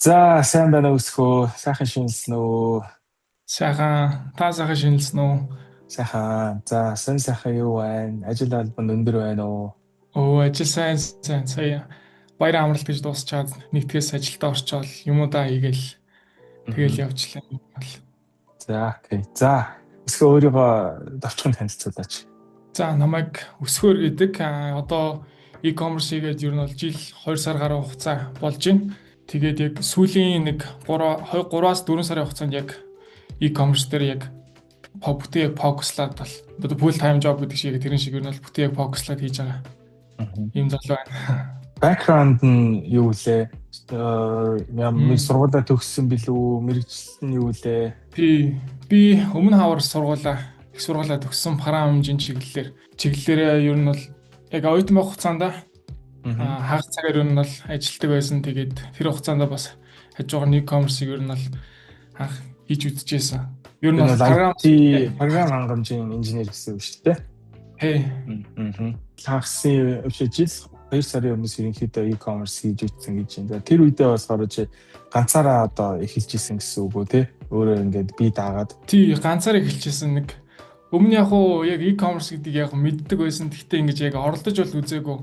За, сайн байна уу өсгөө? Сайхан шинэлсэн үү? Сайхан, та сайхан шинэлсэн үү? Сайхан. За, сайхан юу байна? Ажил албанд өндөр байна уу? Ажил сайн. Сая баяр амралт гэж дуусчаад нэгтгэс ажилдаа орчоод юмудаа хийгээл Мгм. тэгэл явчлаа. За, окей. За, өсгөө өөрийгөө давчхан танилцуулаач. За, намайг Өсгөр гэдэг. Одоо e-commerce хийгээд ер нь бол жил 2 сар гаруй хугацаа болж байна. Тэгээд яг сүүлийн нэг 3-аас 4 сарын хугацаанд яг e-commerce дээр яг бүтэн яг фокуслаад бол одоо full time job гэдэг шиг тэрэн шиг ер нь бол бүтэн яг фокуслаад хийж байгаа Мгм. юм залуу байна. Background нь юу лээ? Ямар Мм. сургуулаа төгссөн билүү? Мэргэжил нь юу лээ? Би өмнө хавар их сургуулаа төгссөн програм хэмжээний чиглэлээрээ ер нь бол яг оюутан байх хугацаанд Мгм. хагас цагаар ер нь бол ажилтдаг байсан. Тэгээд тэр хугацаанд бас хажуугаар e-commerce-ийг ер нь бол анх хийж үзчихсэн. Ер нь Энэ бол бол програм програм хангамжийн инженер гэсэн үг шүү дээ. хей Мгм. Хагсын жил 2 сарын өмнөөс ерөнхийдөө e-commerce хийж үтсэн гэж байна. Тэр үедээ болохоор чи ганцаараа одоо эхэлж исэн гэсэн үг үү те? Өөрөө ингээд бие даагаад. тий ганцаар эхэлчихсэн нэг өмнө яг e-commerce гэдгийг яг мэддэг байсан. Гэхдээ ингэж яг оролдож бол үзээгүй.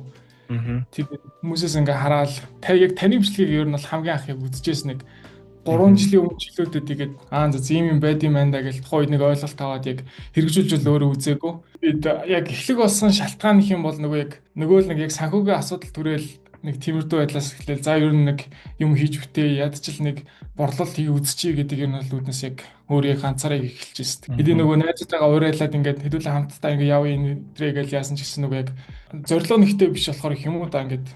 Мгм. Тэгээд хүмүүсээс ингээ хараад яг таны бичлэгийг ер нь бол хамгийн анх яг үзчихсэн нэг 3 жилийн өмнө жилүүдэд тэгээд за ийм юм байд юм байна да гэж тухайн үед нэг ойлголт аваад яг хэрэгжүүлж л өөрөө үзээгүй. Тэгээд яг эхлэх болсон шалтгаан их юм бол нөгөө л нэг яг санхүүгийн асуудал түрэл нэг тиймэрдүү байдлаас эхлээл за ер нь нэг юм хийж бүтээ ядчил нэг борлуулалт хий үзчихье гэдэг юм бол үүднээс яг өөрөө ганцаараа эхэлчихсэн. Хэдий нөгөө найзтайгаа уриалаад ингээд хэдүүлээ хамтдаа ингээд явъя энэ гэж яасан ч гэсэн нөгөө яг зорилго нэгтэй биш болохоор их юм уу да ингээд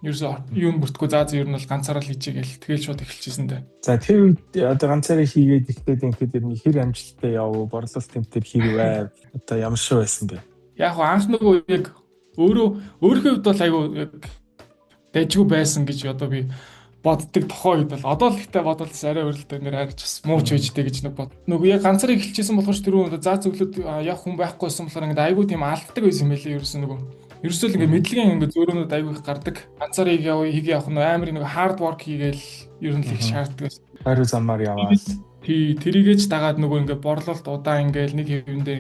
ерөөсөө юу нь бүртгүү за ер нь бол ганцаараа л хийчихье гэл тэгэл шууд эхэлчихсэн дээ. За тэр үед одоо ганцаараа хийгээд ихтэй ингээд ер нь хэр амжилттай яв борлуулалт тэмдэгт хийвээ. Одоо ямар шиг байсан бэ? Яг анх нөгөө яг өөрийнхөө хувьд бол айгүй яг дайггүй байсан гэж одоо би боддог тохоо үед бол одоо л ихтэй бодвол арай өрөлтөө нэр харж бас муу ч үжтэй гэж нэг бод. Нөгөө яг ганцаараа эхэлчихсэн болохоор ч түрүү за зөвлөд явах хүн байхгүйсэн болохоор ингээд айгүй тийм алфдаг байсан байлээ ерөөсөө нөгөө. Ерөөсөө л ингээд мэдлэгийн ингээд зөөрөнүүд айгүй их гардаг. Ганцаараа хийгээ явах нь амар нэг хард ворк хийгээл ер нь л их шаарддаг байсан. Хариу замаар яваад. Тэрийгэж дагаад нөгөө ингээд борлуулалт удаа ингээд нэг хэвэндээ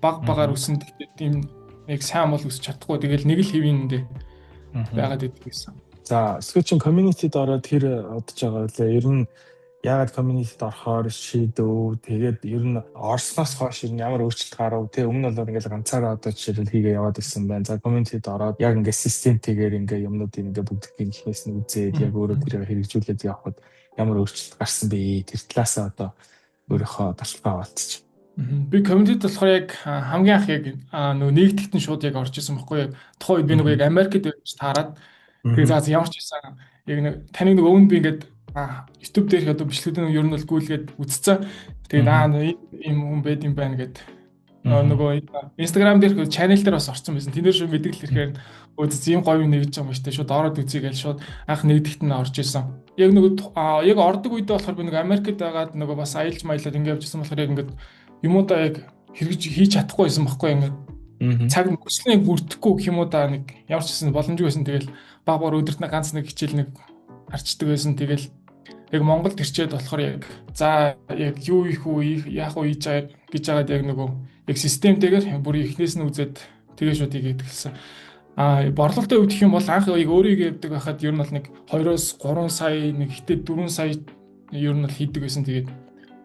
багаар өссөн гэхдээ тийм яг сайн бол өсч чадахгүй тэгэл нэг л хэвэндээ байгаад идэг гэсэн. За, эсвэл community-д ороод тэр одож байгаа үлээ. Ер нь яагаад community-д орохоор шийдэв? Тэгээд ер нь орсноос хойш ер нь ямар өөрчлөлт гарав? Тэ өмнө нь бол ингээд ганцаараа одоо жишээл хийгээ яваад ирсэн байна. За, community-д ороод яг ингээд системтэйгээр ингээд юмнуудыг ингээд бүгдийг ихнээс нь үзээд яг өөрөө тэрийг хэрэгжүүлээд явхад ямар өөрчлөлт гарсан бэ? Тэр талаасаа одоо өөрийнхөө туршлагаа хуваалцчих. Би community-д болохоор яг хамгийн анх яг нөгөө нэгдэгтэн шууд яг орж исэн байхгүй яг тухайн үед би нөгөө яг Америкт байж таарад тэгээ за ямар ч байсан яг нэг таныг нөгөө өвн би ингээд YouTube дээрх одоо бичлэгүүдийн ер нь бол гүйлгээд үзсэн. Тэгээд ийм хүн байд юм байна гэд нөгөө Instagram дээрх channel дээр бас орсон байсан. Тэнд дээр шүү мэдээлэл ирэхээр үзэж ийм гоё юм нэгж байгаа юм шүү дээ. Шууд ороод үзье гэж шууд анх нэгдэгт нь орж исэн. Яг нөгөө яг ордог үедээ болохоор би нөгөө Америкт байгаад нөгөө бас аялж маялаад ингээд явжсэн болохоор яг ингээд юмудаа яг хийж чадахгүй байсан байхгүй ингээд цаг мөчлөнийг бүрдэхгүй гэх юм уу да нэг ямар ч гэсэн боломжгүй байсан. Тэгэл баг өдөрт ганц нэг хичээл нэг харцдаг байсан. Тэгэл яг Монголд ирчээд болохоор яг за яг юу их үү яах уу хийж байгаа гэж байгаад яг нөгөө яг системтэйгээр бүр ихнээс нь үзээд тэгээ шууд хийгээд гэлсэн. Борлуулалтын үед гэх юм бол анх яг өөрийгөө явдаг байхад ер нь бол нэг 2-оос 3 сая нэг хитэ 4 сая ер нь бол хийдэг байсан. Тэгээд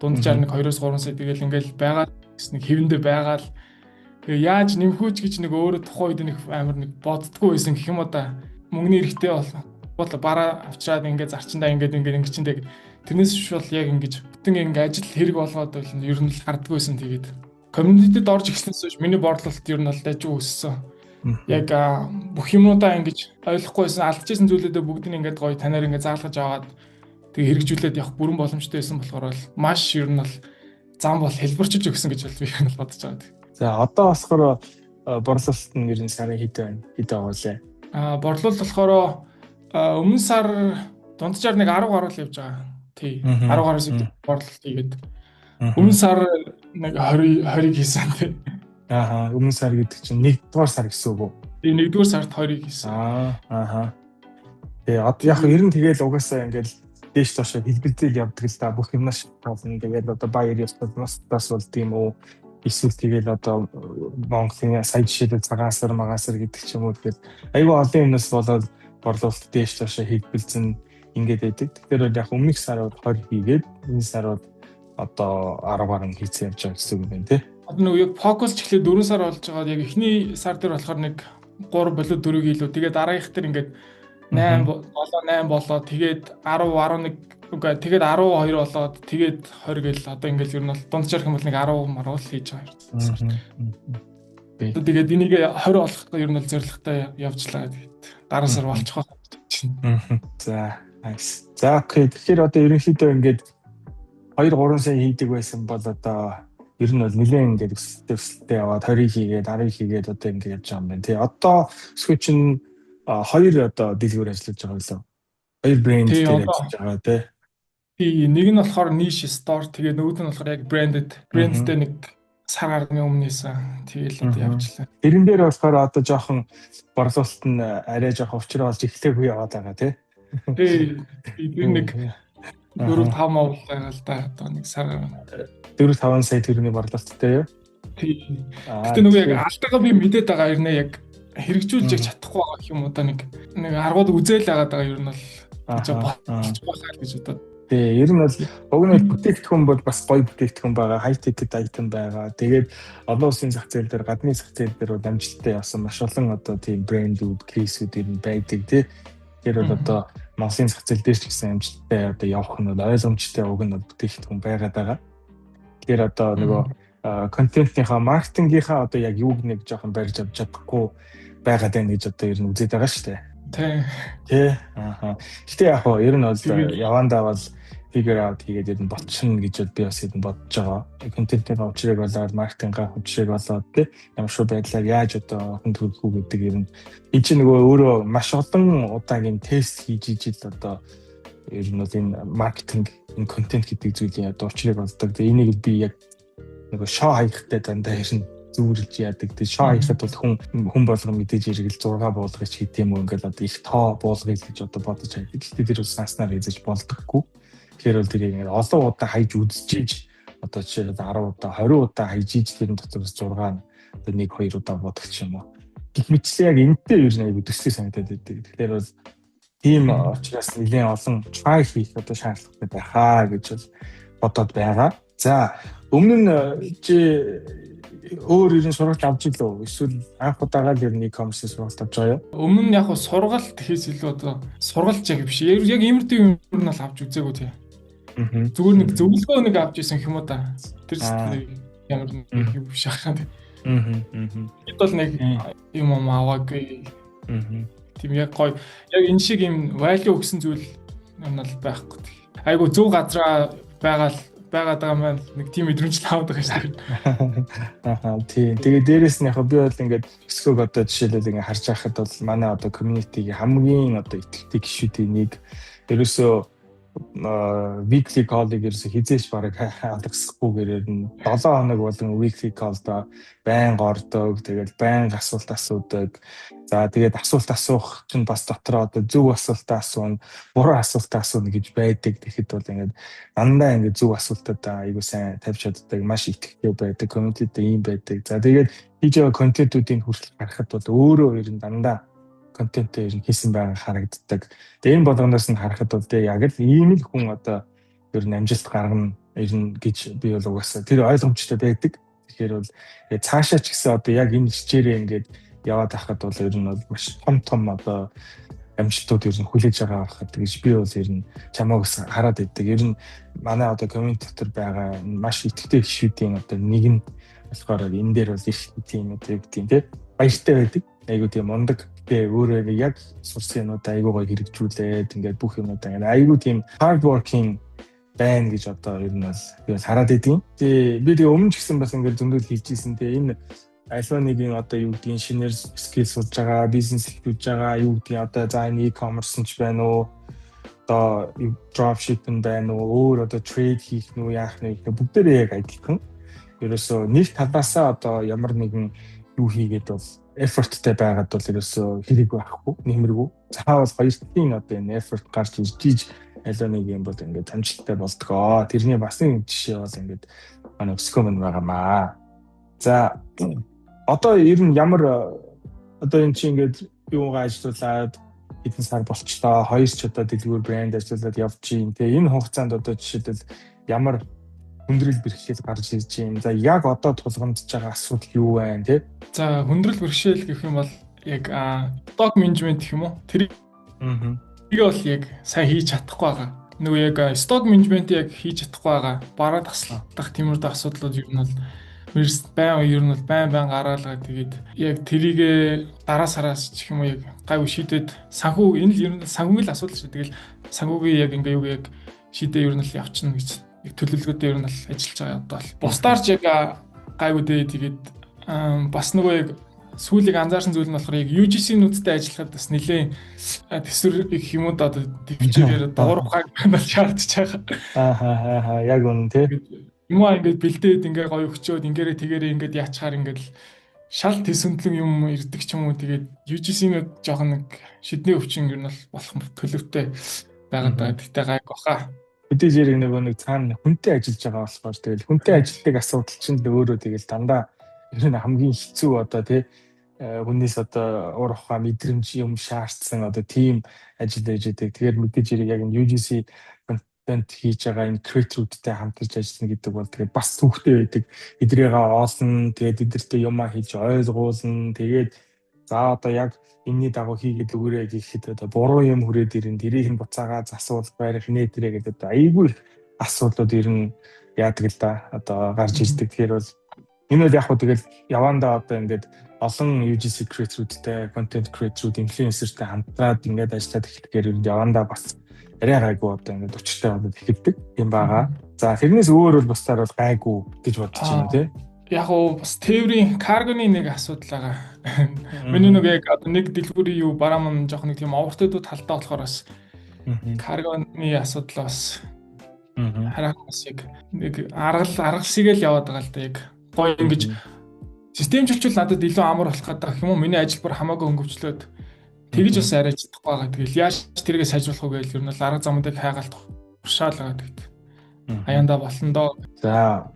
дунджаар нэг 2-оос 3 сая тэгэл ингээл байгаа нэг хэвэндээ байгаа л тэгээ яаж нэмхүүч гэж нэг өөрөө тухайн үед нэг амар нэг боддгоо байсан гэх юм уу да мөнгөний эрэхтэй бол бараа авчираад ингээд зарчиндаа ингээд чиндэг тэрнээс бол яг ингэж бүтэн ингээд ажил хэрэг болгоод бол ер нь л харддаг байсан. Тэгээд community-д орж эхлснээс хойш миний борлуулалт ер нь бол дайггүй өссөн. Яг бүх юмудаа ингэж ойлгохгүйсэн алдчихсан зүйлүүдээ бүгдийг ингээд гоё танаар ингээд заалгаж аваад тэгээ хэрэгжүүлээд явах бүрэн боломжтой байсан болохоор бол маш ер нь бол зам бол хэлбэрчилж өгсөн гэж бол би бол бодож байгаа. За, одоо болохоор борлуулалт нь ер нь сарын хэд байна? Хэд байгаа вэ? Борлуулалт болохоор өмнө сар дунджаар нэг 10 гаруй л явж байгаа. Тий. 10 гаруйс борлуулалт хийгээд өмнө сар нэг 20-ыг хийсэн тий. Өмнө сар гэдэг чинь 1-р сар гэсэн үг үү? Тий, 1-р сард 20-ыг хийсэн. Тэгээ одоо яг ер нь тэгэл угаасаа ингээл дээш доошоо хэлбэлзэл явдаг л да бүх юмнаас шалтгаална. Тэгээд одоо баяр ёслол нас бол тийм үү. Эсвэл тэгээд одоо Монголын сая жишээлбэл цагаан сар, магаан сар гэдэг ч юм уу. Тэгээд айгүй олон юмнаас болоод борлуулалт дээш доошоо хэлбэлзэн ингээд байдаг. Тэгэхээр яг өмнөх сар бол 20 хийгээд энэ сар бол одоо 10 гаруй хийцэн явж байгаа гэсэн үг юм тий. Одоо нөгөө яг фокус ч ихлээр 4 сар болж байгаа. Яг эхний сар дээр болохоор нэг 3 болоо 4 хийлүү. Тэгээд дараагийнх дээр ингээд 8 болоо тэгээд 10 11 үгүй тэгээд 12 болоод тэгээд 20 гээл одоо ингээд ер нь бол дунджаар хэм бол нэг 10 марвал хийж байгаа юм. Тэгээд энийг 20 болгох ер нь бол зорилготой явжлаа тэгээд дараа сар болчих واخ. За nice. За окей. Тэгэхээр одоо ерөнхийдөө ингээд 2-3 сая хийдэг байсан бол одоо ер нь бол нэлээд ингээд өсөлттэй яваад 20 хийгээд 10 хийгээд одоо ингээд явж байгаа юм байна тий. Одоо өсгөө чинь 2 одоо дэлгүүр ажиллаж байгаа гэсэн. 2 брэнд дээр ажиллаж байгаа тий. Тий, нэг нь болохоор niche store тэгээд нөгөөд нь болохоор яг брэндтэй нэг сар гарны өмнөөсөн тэгэл одоо явжлаа. Тэрэн дээр болохоор одоо жоохон борлуулалт нь арай жоохон учраа болж эхлэхгүй яваад байгаа тий. Тий, би нэг 4-5 мав байгаа л да одоо нэг сар гарна. 4-5 сая төгрөгийн борлуулалттай юу? Тий. Гэтэ нөгөө яг алдагаа би мэдээд байгаа юм яг хэрэгжүүлж чадахгүй байгаа гэх юм уу одоо нэг аргууд үзэл агаад байгаа ер нь бол болж байгаа гэж бодоод. Тий, ер нь бол уг нь бүтээгдэхүүн бол бас гоё бүтээгдэхүүн байгаа, high ticket item байгаа. Тэгээд олон улсын зах зээл дээр, гадны зах зээл дээр бол амжилттай явсан маш олон одоо тийм брэндүүд, кейсүүд ер нь байдаг тий. Тэр бол одоо Монголын зах зээл дээр ч гэсэн амжилттай одоо явах нь бол ойлгомжтой уг нь бүтээгдэхүүн байгаад байгаа. Тэгэхээр одоо нөгөө контентынхаа маркетингийнхаа одоо яг юуг нэг жоохон барьж авч чадахгүй байгаад байна гэж одоо ер нь үзээд байгаа шүү дээ. Тий. Гэтэ яг хоо ер нь бол явандаа бол figure out хийгээд ер нь болчихно гэж би бас ер нь бодож байгаа. Контентын учрыг болоод маркетингийнхаа учрыг болоод тий ямар шүү байдлаар яаж одоо хөндлөх үү гэдэг ер нь энэ чинь нөгөө өөрөө маш олон удаагийн тест хийж ижил одоо ер нь бол энэ маркетинг энэ контент гэдэг зүйлийн одоо учрыг болдог. Тэгээ энийг би яг нөгөө шоу хаягтай дандаа ер нь зүүрлж яадаг. Тэгээ шоу хаяхад бол хүн болгон мэдээж иргэл 6 буулгаж хийх юм уу ингээл одоо их тоо буулгая гэж одоо бодож байдаг. Гэхдээ тэр бол санснаар хийж болдоггүй. Тэгэхээр бол тэрийг ингээд олон удаа хайж үзчихэж одоо жишээлбэл 10 удаа 20 удаа хайж ийж тэрэн дотроос 6 нь одоо 1-2 удаа бодох юм уу. Гэх мэтчлээ яг энэтэй ер нь айгу төстэй санагдаад байдаг. Тэгэхээр бол тийм учраас нэлээд олон try хийх одоо шаардлагатай байхаа гэж бодоод байгаа. За өмнө нь чи өөр ерэн сургалт авч илөө эсвэл анх удаага л ер нь e-commerce сургалт авч байгаа юу? Өмнө нь яг сургалт гэхээс илүү одоо сургалт яг биш. Яг иймэрхүү юм нь бол авч үзээгүй тий. Зүгээр нэг зөвлөгөө нэг авч исэн юм уу та. Тэр ямар нэг юм биш ахаа тий. Бид бол нэг юм аваагүй. Тийм яг гоё. Яг энэ шиг юм value өгсөн зүйл юм бол байхгүй. Айгу зөв газараа байгаад байгаа маань нэг тийм мэдрэмж аваад байгаа шүү дээ. Тийм. Тэгээ дээрэс нь яг би бол ингээд өсгөөг одоо жишээлбэл ингээд харж байхад бол манай одоо community-гийн хамгийн одоо ихтэй гишүүдийн нэг ерөөсөө weekly call-ыг ерөөсөө хизээч бараг алдагсахгүйгээр нь 7 хоног болон weekly call-доо байнга ордог. Тэгээд байнга асуулт асуудаг. За тэгээд асуулт асуух чинь бас дотроо одоо зөв асуултаа асууна, буруу асуултаа асууна гэж байдаг. Тэгэхэд бол ингээд дандаа ингээд зөв асуултуудаа айгуу сайн тавьж чаддаг, маш итгэвчтэй байдаг, community-д ийм байдаг. За тэгээд хийж байгаа контентуудыг хүртэл харахад бол өөрөө ер нь дандаа контентээр хийсэн байгаа харагддаг. Тэгээ энэ болгоноос нь харахад бол яг л ийм л хүн одоо ер нь амжилт гаргана ер нь гэж би бол угаасаа тэр ойлгомжтой байдаг. Тэгэхээр бол цаашаа ч гэсэн одоо яг энэ хичээрээ ингээд яваад байхад бол ер нь бол маш том одоо амжилтууд ер нь хүлээж байгаа байхад гэж би бол ер нь чамаагаас хараад байдаг. Ер нь манай одоо community дотор байгаа маш итгэвчтэй гишүүдийн одоо нэг нь болохоор энэ дээр бол их тийм одоо тийм тий баяртай байдаг. Айгуу тийм мундаг тэгээ өөрөө яг сурсан юмудаа айгуу гоё хэрэгжүүлээд ингээд бүх юмудаа ингээд айгуу тийм hard working байна гэж одоо ер нь бол би хараад байдгийн. Тэгээ би тэгээ өмнө ч гэсэн бас ингээд зөндөл хийж ийсэн. Тэгээ энэ альва нэг юм одоо юу гэдгийг шинээр скил сурж байгаа, бизнес эхлүүлж байгаа, юу гэдгийг одоо за энэ e-commerce ч байна уу? Одоо dropshipping байна уу? Өөр одоо trade хийх нь үү, яах нь бүгдээрээ яг адилхан. Ерөөсөө нэг талаасаа одоо ямар нэгэн юу хийгээд бол effortтэй байгаад бол ерөөсөө хэрэг байхгүй, нэмэргүй. Заавал хоёр талын одоо энэ effort гарч ирж аль нэг юм бол ингээд амжилттай болдгоо. Тэрний бас нэг жишээ бол ингээд манай Өсгөөмөн байгаамаа. За одоо ер нь ямар одоо энэ чи ингээд юугаа ажиллуулад хэдэн сар болчлоо. Хоёр ч одоо дэлгүүр брэнд ажиллуулад явж гин. Тэгээ энэ хугацаанд одоо жишээлбэл ямар хүндрэл бэрхшээл гарч ирж байна. За яг одоо тулгамдж байгаа асуудал юу вэ те? За хүндрэл бэрхшээл гэх юм бол яг stock management гэх юм уу? Тэр бол яг сайн хийж чадахгүй байгаа. Нөгөө яг stock management яг хийж чадахгүй байгаа. Бараа таслах тиймэрхүү асуудлууд ер нь бол байн гараалгаа тэгээд яг тэрийг дараа сараас ч юм уу яг гайгүй шийдээд санхүү энэ л ер нь санхүүгийн асуудал шүү. Тэгэл санхүүгийн яг ингээ юу яг шийдээ ер нь л явчихна гэж яг төлөвлөгөөтэй ер нь л ажиллаж байгаа одоо л. Бусдаар ч яг гайгүй дээ тэгээд бас нөгөө яг сүүлийг анзаарсан зүйл нь болохоор яг UGC-нүүдтэй ажиллахад бас нэлээд төсвөр их юмуд одоо төвчээр дуурахаг байна шаардж байгаа. Яг үнэн тий. Юмаа ингээд бэлдээд ингээ гоё өгчөөд ингээрээ тэгээрээ ингээд яачаар ингээд шал төсөндлөн юм ирдэг ч юм уу тэгээд UGC-нүүд жоохон нэг шидний өвчин ер нь болох төлөвтэй байгаад байгаа. Тэгтээ гайг баха. Хэдий зэрэг нэг цаана хүнтэй ажиллаж байгаа болохоор тэгэл хүнтэй ажилтдаг асуудал чинь өөрөө тэгэл дандаа ер нь хамгийн хэцүү одоо тий хүнээс одоо уур ухаа мэдрэмж юм шаардсан одоо team ажил хийж байдаг. Тэгэхээр мэдээж хэрэг яг энэ UGC контент хийж байгаа энэ creator-уудтай хамтарч ажиллана гэдэг бол тэгээд бас түүхтэй байдаг. Эдрийгээ оолно, тэгээд эдэртэй юмаа хийж ойлгуулна. Тэгээд за одоо яг энэний дагуу хийгээд өгөөрэй гэхэд одоо буруу юм хүрээд ирэн тэрийг нь буцаагаа засуул байрах нэтэрэ гэдэг одоо айгүй асуудлууд ирнэ яадаг л да одоо гарч ирдэг. Тэгэхээр бол энэ бол яг хөө тэгэл явандаа одоо ингээд олон UGC creator-уудтай, content creator-ууд, influencer-тэй хамтраад ингээд ажиллаад эхлэхээр явандаа бас арай гайгүй одоо ингээд өчтэй болоод эхэлдэг юм байгаа. За тэрнээс өөр бол бусдаар бол гайгүй гэж бодож байна тий. Яг уу бас тээврийн каргоны нэг асуудал байгаа. Миний нэг яг одоо нэг дэлгүүрийн юу бараа мөн жоох нэг тийм овертойд талтай болохоор бас каргоны асуудал бас харах бас яг нэг аргалсыг л яваад байгаа л да яг гоё ингэж системчлэл надад илүү амар болох гэдэг юм уу? Миний ажил бүр хамаагүй хөнгөвчлөөд тэгж бас арайч чадахгүй байгаа. Тэгэл яаж тэргээ сайжруулах вэ гэхэл ер нь арга замуудыг хайгаалт уршаал байгаа гэдэг. Аяндаа болно доо. За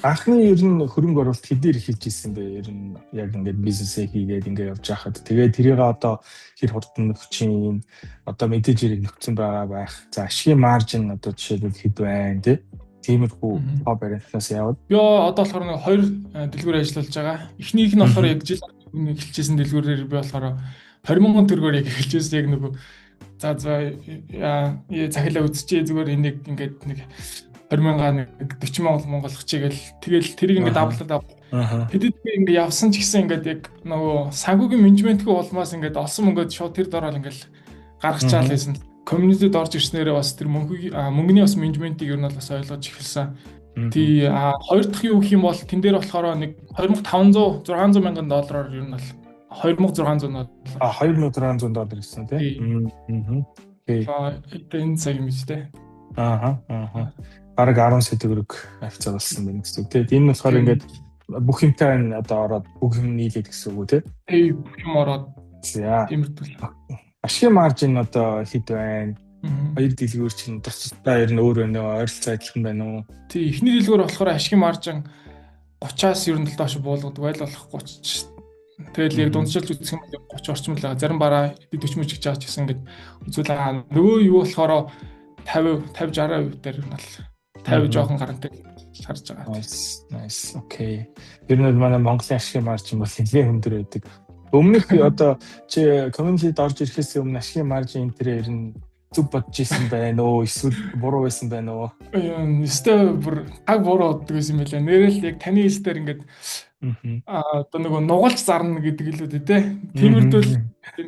анхны ер нь хөрөнгө оруулалт хэдээр хийж ирсэн бэ? Ер нь яг ингээд бизнесээ хийгээд ингээд явж байхад тэгээд тэрийг одоо хэр хурдан нөхчин одоо мэдээж хэрэг нөхцөн байгаа байх. За ашигын маржин одоо жишээлбэл хэд байна тий? Тиймэрхүү операционаас яваад. Би одоо болохоор нэг хоёр дэлгүүр ажиллаж байгаа. Эхнийх нь болохоор яг жил эхэлжсэн дэлгүүрээр би болохоор 20,000 төгрөгөөр яг эхэлжсэн яг нөгөө за захилаа үзчихээ зүгээр энийг ингээд нэг 20,000 нэг 40,000 монголчигээл тэгэл тэрийг ингээд авлаад хэдэд би ингээд явсан ч гэсэн ингээд яг нөгөө санхүүгийн менежментгүй улмаас ингээд олсон мөнгөд шууд тэр дорол ингээд гаргаж чаал байсан. Community-д орж ирснээрээ бас тэр мөнгөний бас менежментийг ер нь бас ойлгож эхэлсэн. Тий хоёр дахь юу гэх юм бол тэн дээр болохоор нэг 2,500 600 мянган доллараар ер нь бол 2,600 доллар. 2,600 доллар гэсэн тий. Энэ цаг юм шүү дээ. Бараг 10 сая төгрөг авцаа болсон байна гэсэн үг тий. Энэ болохоор ингээд бүх юмтай одоо ороод бүх юм нийлээд гэсэн үг үү тий. Тий бүх юм ороод. За. Тиймэрхүү. Ашигын маржин одоо хэд байна? Хоёр дэлгүүр чинь тусдаа ер нь өөр байна уу? Ойролцоо адилхан байна уу? Тий, эхний дэлгүүр болохоор ашигын маржин 30-аас ер нь л доош буулгадаг байл болох 30. Тэгэл яг дундчилж үзэх юм бол 30 орчим л байгаа. Зарим бараа 40 мөч гэж байгаа ч гэсэн ингээд үзүүлээ. Нөгөө юу болохоор 50 60% дээр ер нь л 50 жоохон гарантай харж байгаа. Nice. Окей. Ер нь манай Монголын ашигын маржин бол нэлээд өндөр байдаг. Өмнөх одоо чи community-д орж ирэхээс өмнө ашигын маржин энэ тэр ер нь зүг бодож исэн байна уу? Эсвэл буруу байсан байна уу? Эсвэл бүр аг буруу боддог байсан юм байлаа. Нэрэл яг таны хэлсээр ингээд одоо нөгөө нугалж зарна гэдэг л үү те. Тиймэрдүүл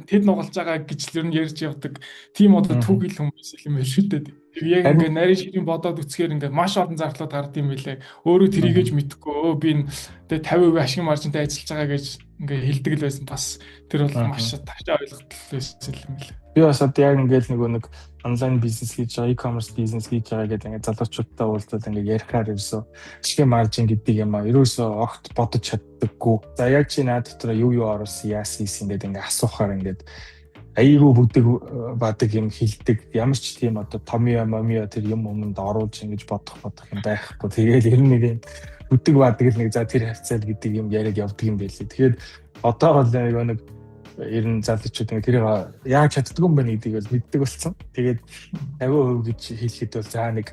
тэд нугалж байгаа гэж л ер нь ярьж явдаг. Тим одоо түүхэл хүмүүс юм байна шүү дээ. Яг ингээд нарийн ширийн бодоод үцхээр ингээд маш олон зардлууд гардаг юм байлаа. Өөрөө тэрийгэж мэдхгүй би энэ 50% ашигын маржинтай ажиллаж байгаа гэж ингээ хэлдэг л байсан бас тэр бол маш тавчаа ойлголттой байсан юм байна. Би бас одоо яг ингээл нэг онлайн бизнес хийж байгаа, e-commerce бизнес хийж байгаа гэдэг ингээ залуучуудтай уулзаад ингээ ярихаар ерөөсөө ашигын маржин гэдэг юм аа ерөөсөө огт бодож чаддаггүй. За яг чи наад дотор юу оруулсан яасан гэдэг ингээ асуухаар ингээ айгүй бүдэг бадаг юм хилдэг. Ямар ч тийм одоо томьёо момьёо тэр юм өмнөд оруулж ингэж бодох юм байхгүй. Тэгээд ер нь нэг юм бүдэг бадаг л нэг за тэр хавцаал гэдэг юм яриад явдаг юм байлээ. Тэгэхээр одоо бол нэг ер нь залуучууд ингэ тэрийг яаж чаддаг юм бэ гэдгийг бол мэддэг болсон. Тэгээд 50% гэж хэлэхэд бол за нэг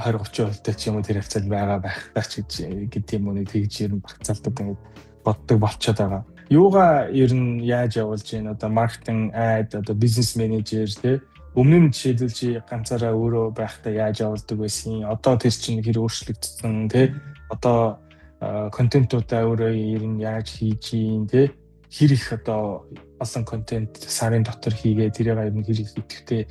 20-30% ч юм уу тэр хавцаал байгаа байх гэж гэдэг юм уу нэг тэгж ер нь багцаалдаг ингэ боддог болчиход байгаа. Юугаа ер нь яаж явуулж байна? Одоо маркетинг, ad, одоо бизнес менежер тий. Өмнө нь жишээлбэл чи ганцаараа өөрөө байхдаа яаж явуулдаг байсан? Одоо тэр чинь хэр өөрчлөгдсөн тий. Одоо контентуудаа өөрөө ер нь яаж хийж ийн тий. Хэр их одоо олон контент сарын дотор хийгээ тэрийг ер нь хэр их идэвхтэй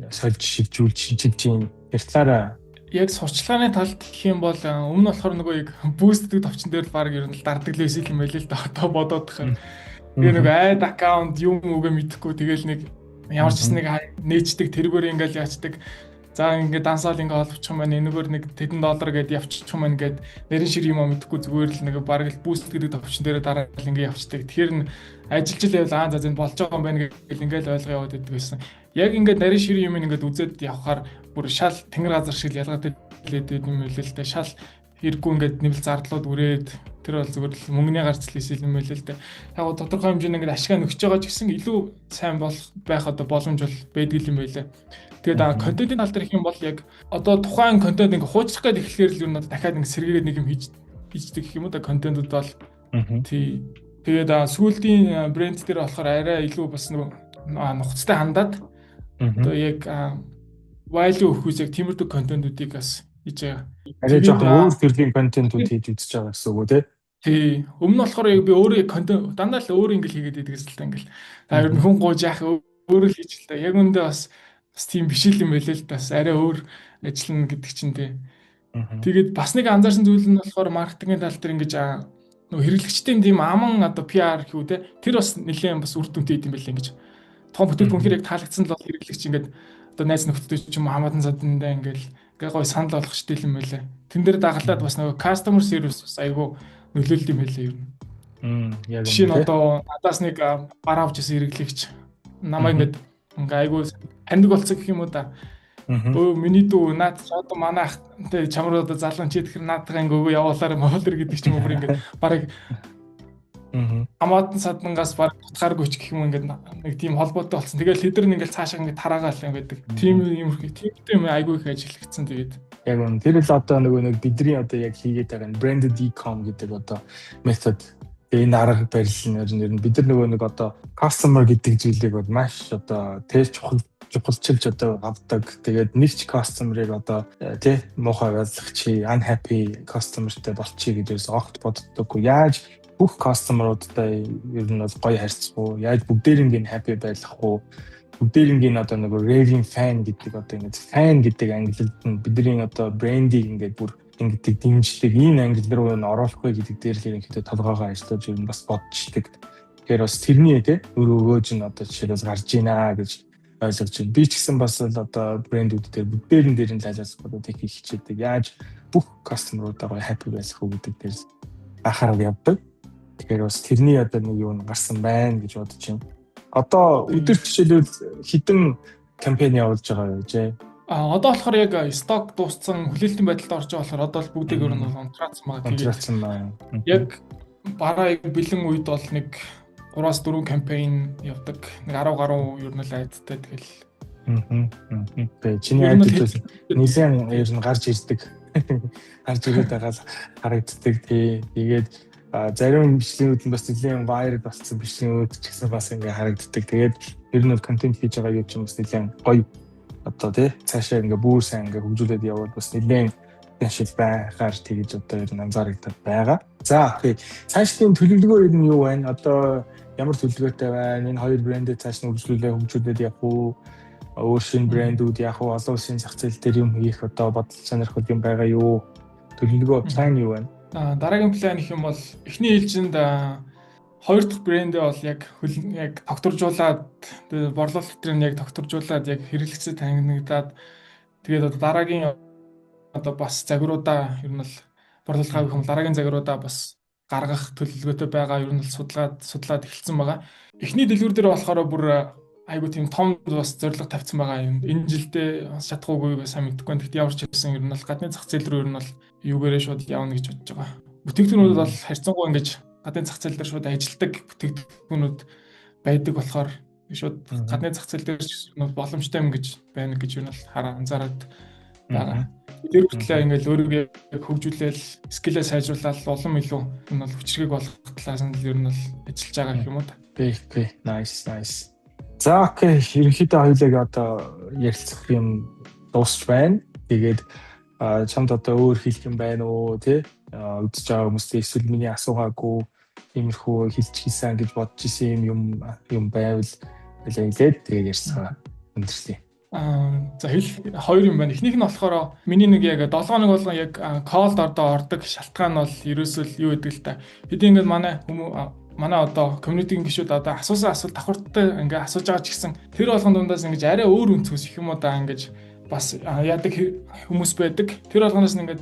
сольж шилжүүлж шинжилж ийн. Тэр талаараа яг сурчлагын талд гэх юм бол өмнө болохоор нөгөө яг boost гэдэг товчон дээр л баг ер нь дардаг л байсан юм байл л да одоо бодоод тахаар. Тэгээ нөгөө ad account юм үгээ мэдэхгүй тэгэл нэг ямар ч нэг нээждэг тэргээр ингээл яачдаг. За ингээд дансаал ингээ оловчих юм байна. Энэгээр нэг $100 гэдээ явчих юм байна гэд нэрийн шир юм мэдэхгүй зүгээр л нэг баг л boost гэдэг товчон дээр дараа л ингээ явчихдаг. Тэгэхээр нь ажиллаж л байвал за зэн болж байгаа юм байна гэл ингээл ойлгоо яваад байдаг байсан. Яг ингээд нарийн ширийн юм ингээд үзээд явхаар бүр шал тэнгэр газар шиг ялгаатай хэлээд юм хэлээ л дээ. Шал хэрэггүй ингээд нэвэл зардлууд үрээд тэр бол зүгээр л мөнгөний гарцл хийсэл юм хэлээ л дээ. Яг тодорхой хэмжээнд ингээд ашиг нөгж байгаа ч гэсэн илүү сайн байх одоо боломж бол байдаг юм байлаа. Тэгээд контентын тал дээр их юм бол яг одоо тухайн контент ингээд хуучлах гээд эхлэхээр л юу дахиад ингээд сэргээгээд нэг юм хийждэг гэх юм уу да контентууд бол тий. Тэгээд сүүлийн брэнд дээр болохоор арай илүү бас нухацтай хандаад одоо яг value өгөхүйс яг тиймэрхүү контентуудыг бас хийж байгаа. арай жоохон өөр төрлийн контентууд хийж үзэж байгаа гэсэн үг үү тий. Өмнө нь болохоор яг би өөрөө контент дандаа л өөр ингээл хийгээд байдагс л та ингээл. Та ер нь хүн гоож яах өөрөө л хийж л та. Яг үндэ бас тийм биш юм байлээ л бас арай өөр ажиллана гэдэг чинь тий. Тэгээд бас нэг анзаарсан зүйл нь болохоор маркетингийн тал дээр ингэж нөгөө хэрэглэгчдийн тийм аман одоо PR хүү те тэр бас нэлээд бас үр дүнтэй юм байлээ ингэж. Том бүтээгдэхүүн хэрэг таалагдсан л бол хэрэглэгч ингээд одоо найз нөхдөд ч юм уу хамаатан садандаа ингээл гой санал болгох штеп юм байлээ. Тэн дээр дагалдаад бас нөгөө customer service бас айгүй нөлөөлд юм байлээ ер нь. Яг жишээ нь одоо надаас нэг бар авч ирсэн хэрэглэгч намайг ингээ айгүй таньдаг болцсон гэх юм уу да. Өө миний дүү наад одоо манай ахтай чамруу одоо залуун чи тэгэхээр наадгаа ингээ өгөө явуулаарай моолэр гэдэг ч юм уу бүр ингээ барыг хамаатан садангаас баг утгааргүй ч гэх юм ингээд нэг тийм холбоотой болсон. Тэгэл хэдэр нь ингээд цаашаа ингээд тараагаал байдаг. Тим юм айгүй их ажиллагдсан тэгээд. Яг үн тэр л одоо нэг бидний одоо яг хийгээд байгаа branded e-com гэдэг одоо метод энэ арга барил нэр нь бид нар нэг одоо customer гэдэг зүйлийг бол маш одоо чухалчилж одоо авдаг. Тэгээд нэг ч customer-ыг одоо тий муухай ойлгочих, unhappy customer-тэй болчихъя гэж огт боддоггүй. Яаж бүх customer-уудтай ер нь бол гоё харьцах уу? Яаж бүгдээринг нь happy байлгах уу? Бүгдээринг нь одоо нэг raving fan гэдэг одоо ингэ fan гэдэг англилд нь бидний одоо брендийг ингээд бүр ингээд дэмжлэг энэ англи руу нь оруулах вэ гэдэг дээр л ерөнхийдөө толгоогоо ажиллаж ер нь бас бодчихдаг. Тэгэхээр бас тэрний тий өрөөгөөж нь одоо жишээлбэл гарч ийна гэж ойлгож байна. Би ч гэсэн бас л одоо брэндүүд дээр бүгдээрэн дээр нь ажиллаж бодоод их хичээдэг. Яаж бүх customer-уудаа гоё happy байх уу гэдэг дээр анхаарал явдаг. Тэгэхээр бас тэрний одоо нэг юу гарсан байна гэж бодож байна. Одоо өдөр жишээлбэл хэдэн кампани явуулж байгаа вэ жээ? Одоо болохоор яг сток дууссан хүлээлтийн байдалд орж байгаа болохоор одоо л бүгдийг өөр нь унтраацсан байгаа. Яг бараа бэлэн үед бол нэг 3-4 кампани явдаг. Нэг 10 гаруй ер нь л айдтай тэгэл. Тэгээ чиний айдтай нэлээд ер нь гарч ирдэг. Гарч ирээд байгаа харагддаг тий. Тэгээд зарим бичлэгүүд нь бас нэлийн вайрал болсон бичлэгүүд ч гэсэн бас ингээ харагддаг. Тэгээд ер нь контент хийж байгаа юу ч юм бас нэлийн гоё одоо тий цаашаа ингээ бүр сайн ингээ хөгжүүлээд явбал бас нэлийн шил байхаар тэгж одоо ер нь анзаарагдаад байгаа. За окей. Цаашдын төлөвлөгөө ер нь юу байна? Одоо ямар төлөвлөгөөтэй байна? Энэ хоёр брэндээ цааш нь хөгжүүлээд явах уу? Өөр шинэ брэндүүд явах уу? Олон улсын зах зээл дээр юм хийх одоо бодол сонирхол юм байгаа юу? Төлөвлөгөө план юу байна? Дараагийн план их юм бол эхний ээлжинд хоёр дахь брэндээ бол яг докторжуулаад борлуулалт дээр нь яг докторжуулаад яг хэрэглэгчдэд танигдаад тэгээд одоо дараагийн одоо бас загваруудаа ер нь л борлуулах гэх юм дараагийн загваруудаа бас гаргах төлөвлөгөөтэй байгаа ер нь л судлаад эхэлсэн байгаа. Эхний дэлгүүр дээр болохоор бүр айгу тийм том бас зорилго тавьсан байгаа юм. Энэ жилдээ бас чадах уугүй сайн мэдэхгүй. Гэхдээ ямар ч хэлсэн ер нь бол гадны зах зээл рүү ер нь бол юугээрээ шууд явна гэж бодож байгаа. Бүтээгдэхүүнүүд бол харьцангуй ингэж гадны зах зээл дээр шууд ажилдаг бүтээгдэхүүнүүд байдаг болохоор шууд гадны зах зээл дээр ч боломжтой юм гэж байна гэж юу нь бол анзаараад байгаа. Тэр хүртэл ингээл өөрийгөө хөгжүүлээл, скиллээ сайжруулаад улам илүү энэ бол хүчрхэг болгох талаас нь ер нь бол ажиллаж байгаа гэх юм уу та. Окей, nice. За окей, ерөнхийдөө хоёулаа одоо ярилцах юм дуусч байна. Тэгээд чамд одоо өөр хэлэх юм байна уу тий? Үзэж байгаа хүмүүстээ эсвэл миний асуугаагүй иймэрхүү хэлчихсэн гэж бодож исэн юм байвал хэлээд тэгээд ярьцгаа өндөрлөе. За хоёр юм байна. Эхнийх нь болохоор миний нэг яг 7 хоног болгон яг колд ордог шалтгаан нь бол ерөөсөө юу гэдэг л та. Хэдий ингээд манай одоо community-ийн гишүүд одоо асуусан асуулт давхартай ингээ асууж байгаа ч гэсэн тэр болгон дундаас ингээ арай өөр өнцгөөс их юм уу да ингээ бас яадаг хүмүүс байдаг. Тэр болгоноос ингээ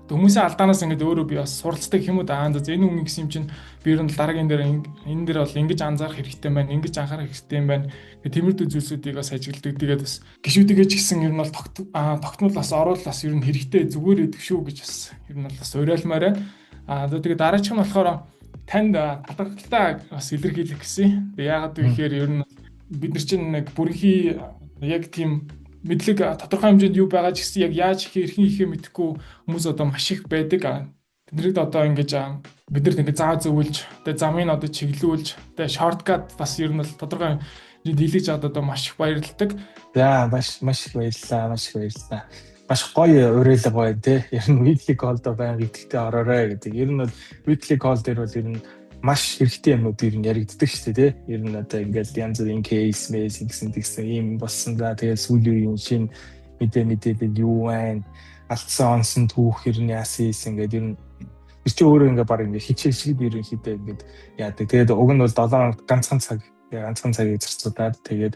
хүмүүсийн алдаанаас ингээ өөрөө би бас суралцдаг юм уу да. Энэ хүн гэсэн юм чинь би ер нь дараагийн дээр энэ дээр бол ингэж анзаарах хэрэгтэй байна, ингэж анхаарах хэрэгтэй юм байна. Тиймэрхүү зүйлсүүдийг бас ажигладаг. Тэгээд бас гişүүдийгээ ч гэсэн ер нь бол тогтмол бас оруулал бас ер нь хэрэгтэй зүгээр идэх шүү гэж бас ер нь бол бас уриалмаар байна. Тэгээд дараачих нь болохоор танд талархалтай бас илэрхийлэх гэсэн. Яагаад гэвэл ер нь бид нар чинь нэг бүрхий яг тийм мэдлэг тодорхой хэмжээнд юу байгаа ч гэсэн яг яаж хэрхэн ихээ мэдэхгүй хүмүүс одоо маш их байдаг. Тэднэрд одоо ингэж бид нар ингэ заа зөвлж, тэгээ замыг одоо чиглүүлж, тэгээ шорткат бас ер нь бол тодорхой дийлэж аваад одоо маш их баярлалдаг. За маш их баярлалаа. Маш гоё уриалга байна тий. Ер нь weekly call-до байнга идэвхтэй ороорой гэдэг. Ер нь бол weekly call дээр бол ер нь маш хэрэгтэй юмнууд ер нь яригддаг шүү дээ тий. Ер нь одоо ингээд янз бүрийн кейс мэс гэсэн ийм болсон да. Тэгээд сүүлийн үеийн шинэ мэдээлэл юу байна? Алдсан онсон түүх ер нь яасан ингээд ер нь чи өөрөө ингээд баг ингээд хичээл шиг ерөнхийдөө ингээд яадаг. Тэгээд уг нь бол 7 хоног ганцхан цагийг зарцуулаад тэгээд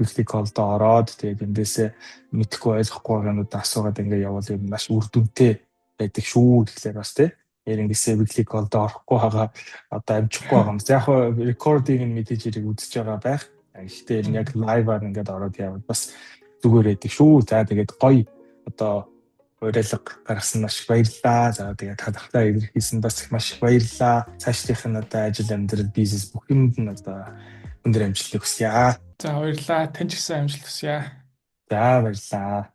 weekly call-до ороод тэгээд эндээсээ мэдэхгүй ойлгохгүй байгаанууд асуугаад ингээд явбал ер нь маш үр дүнтэй байдаг шүү гэхлээр бас тий. Эрэнгээсээ weekly call-до орохгүй байгаа одоо амжихгүй байгаа юм. Яг хоо recording нь мэдээж хэрэг үзэж байгаа байх. Гэхдээ яг live-аар ингээд ороод явбал бас зүгээр байдаг шүү. За тэгээд гоё одоо уриалга гаргасан маш их баярлалаа. За тэгээд талархлаа илэрхийлсэн бас их маш их баярлалаа. Цаашлих нь одоо ажил амьдрал бизнес бүх юмд нь одоо өндөр амжилт хүсье. За баярлалаа. Тань ч гэсэн амжилт хүсье. За баярлалаа.